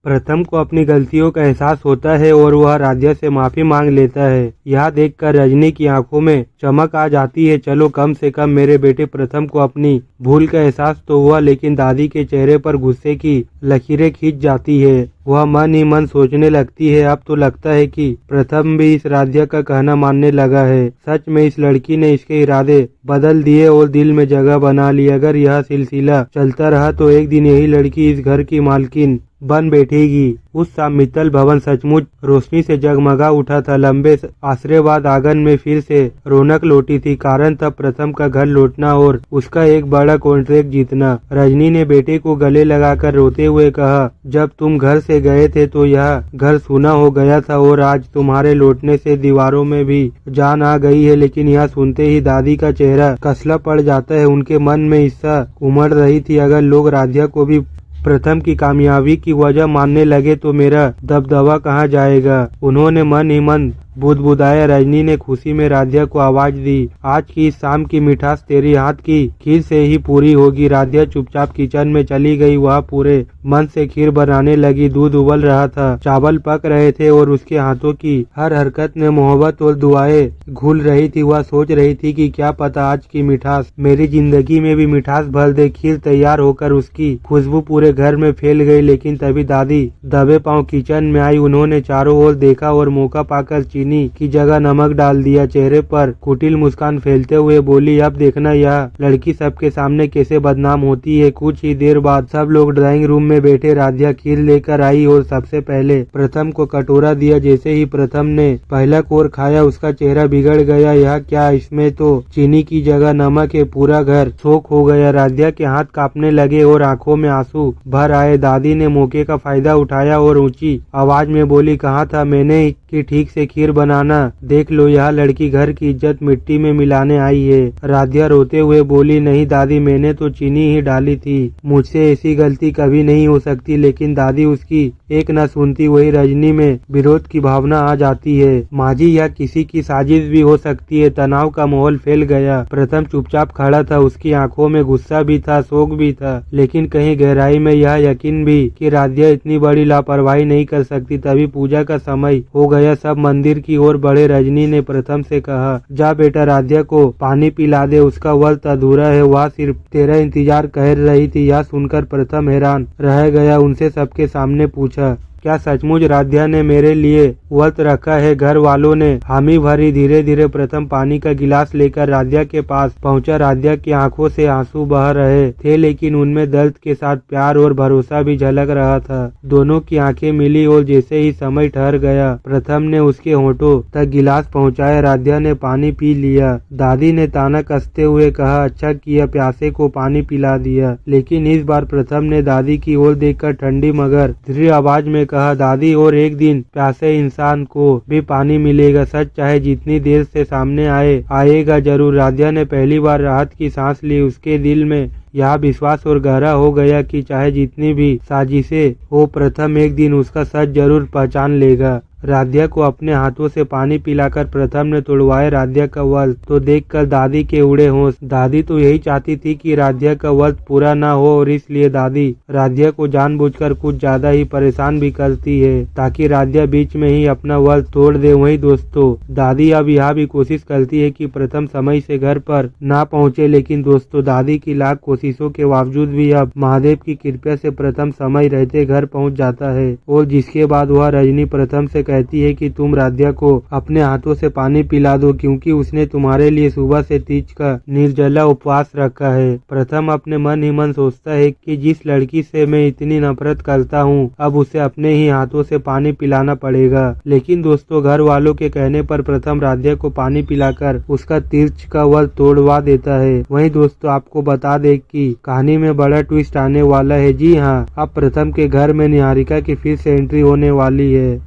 प्रथम को अपनी गलतियों का एहसास होता है और वह राध्या से माफी मांग लेता है। यह देखकर रजनी की आंखों में चमक आ जाती है। चलो कम से कम मेरे बेटे प्रथम को अपनी भूल का एहसास तो हुआ, लेकिन दादी के चेहरे पर गुस्से की लकीरें खींच जाती है। वह मन ही मन सोचने लगती है, अब तो लगता है कि प्रथम भी इस राध्या का कहना मानने लगा है। सच में इस लड़की ने इसके इरादे बदल दिए और दिल में जगह बना ली। अगर यह सिलसिला चलता रहा तो एक दिन यही लड़की इस घर की मालकिन बन बैठेगी। उस शाम मित्तल भवन सचमुच रोशनी से जगमगा उठा था। लंबे आश्रय बाद आंगन में फिर से रौनक लौटी थी। कारण था प्रथम का घर लौटना और उसका एक बड़ा कॉन्ट्रैक्ट जीतना। रजनी ने बेटे को गले लगाकर रोते हुए कहा, जब तुम घर से गए थे तो यह घर सूना हो गया था और आज तुम्हारे लौटने से दीवारों में भी जान आ गई है। लेकिन यह सुनते ही दादी का चेहरा कसला पड़ जाता है। उनके मन में ईर्ष्या उमड़ रही थी। अगर लोग राध्या को भी प्रथम की कामयाबी की वजह मानने लगे तो मेरा दबदबा कहाँ जाएगा। उन्होंने मन ही मन बुदबुदाया। रजनी ने खुशी में राध्या को आवाज दी, आज की इस शाम की मिठास तेरी हाथ की खीर से ही पूरी होगी। राध्या चुपचाप किचन में चली गई। वह पूरे मन से खीर बनाने लगी। दूध उबल रहा था, चावल पक रहे थे और उसके हाथों की हर हरकत में मोहब्बत और दुआएं घुल रही थी। वह सोच रही थी कि क्या पता आज की मिठास मेरी जिंदगी में भी मिठास भर दे। खीर तैयार होकर उसकी खुशबू पूरे घर में फैल गई। लेकिन तभी दादी दबे पांव किचन में आई। उन्होंने चारों ओर देखा और मौका पाकर चीनी की जगह नमक डाल दिया। चेहरे पर कुटिल मुस्कान फैलते हुए बोली, अब देखना यह लड़की सबके सामने कैसे बदनाम होती है। कुछ ही देर बाद सब लोग ड्राइंग रूम में बैठे। राध्या खीर लेकर आई और सबसे पहले प्रथम को कटोरा दिया। जैसे ही प्रथम ने पहला कोर खाया उसका चेहरा बिगड़ गया। यह क्या, इसमें तो चीनी की जगह नमक है। पूरा घर शोक हो गया। राध्या के हाथ कांपने लगे और आंखों में आंसू भर आए। दादी ने मौके का फायदा उठाया और ऊंची आवाज में बोली, कहा था मैंने कि ठीक से खीर बनाना। देख लो यह लड़की घर की इज्जत मिट्टी में मिलाने आई है। राध्या रोते हुए बोली, नहीं दादी, मैंने तो चीनी ही डाली थी, मुझसे ऐसी गलती कभी नहीं हो सकती। लेकिन दादी उसकी एक न सुनती। वही रजनी में विरोध की भावना आ जाती है। माजी, यह किसी की साजिश भी हो सकती है। तनाव का माहौल फैल गया। प्रथम चुपचाप खड़ा था। उसकी आंखों में गुस्सा भी था, शोक भी था, लेकिन कहीं गहराई में यह यकीन भी कि राध्या इतनी बड़ी लापरवाही नहीं कर सकती। तभी पूजा का समय हो गया। सब मंदिर की ओर बढ़े। रजनी ने प्रथम से कहा, जा बेटा राध्या को पानी पिला दे, उसका व्रत अधूरा है, वह सिर्फ तेरा इंतजार कर रही थी। यह सुनकर प्रथम हैरान रह गया। उनसे सबके सामने पूछा, क्या सचमुच राध्या ने मेरे लिए व्रत रखा है? घर वालों ने हामी भरी। धीरे धीरे प्रथम पानी का गिलास लेकर राध्या के पास पहुंचा। राध्या की आंखों से आंसू बह रहे थे, लेकिन उनमें दर्द के साथ प्यार और भरोसा भी झलक रहा था। दोनों की आंखें मिली और जैसे ही समय ठहर गया प्रथम ने उसके होठों तक गिलास पहुंचाया। राध्या ने पानी पी लिया। दादी ने ताना कसते हुए कहा, अच्छा किया, प्यासे को पानी पिला दिया। लेकिन इस बार प्रथम ने दादी की ओर देखकर ठंडी मगर दृढ़ आवाज में कहा, दादी, और एक दिन प्यासे इंसान को भी पानी मिलेगा। सच चाहे जितनी देर से सामने आएगा जरूर। राध्या ने पहली बार राहत की सांस ली। उसके दिल में यह विश्वास और गहरा हो गया कि चाहे जितनी भी साजिशें हो, प्रथम एक दिन उसका सच जरूर पहचान लेगा। राध्या को अपने हाथों से पानी पिलाकर प्रथम ने तोड़वाया राध्या का व्रत तो देखकर दादी के उड़े होश। दादी तो यही चाहती थी कि राध्या का व्रत पूरा ना हो और इसलिए दादी राध्या को जानबूझकर कुछ ज्यादा ही परेशान भी करती है ताकि राध्या बीच में ही अपना व्रत तोड़ दे। वही दोस्तों, दादी अब यह भी कोशिश करती है कि प्रथम समय से घर पर ना पहुंचे। लेकिन दोस्तों, दादी की लाख कोशिशों के बावजूद भी अब महादेव की कृपा से प्रथम समय रहते घर पहुंच जाता है। और जिसके बाद वह रजनी प्रथम से कहती है कि तुम राध्या को अपने हाथों से पानी पिला दो, क्योंकि उसने तुम्हारे लिए सुबह से तीज का निर्जला उपवास रखा है। प्रथम अपने मन ही मन सोचता है कि जिस लड़की से मैं इतनी नफरत करता हूँ, अब उसे अपने ही हाथों से पानी पिलाना पड़ेगा। लेकिन दोस्तों, घर वालों के कहने पर प्रथम राध्या को पानी पिलाकर उसका तीज का व्रत तोड़वा देता है। वहीं दोस्तों, आपको बता दे कि कहानी में बड़ा ट्विस्ट आने वाला है। जी हाँ, अब प्रथम के घर में निहारिका की फिर से एंट्री होने वाली है।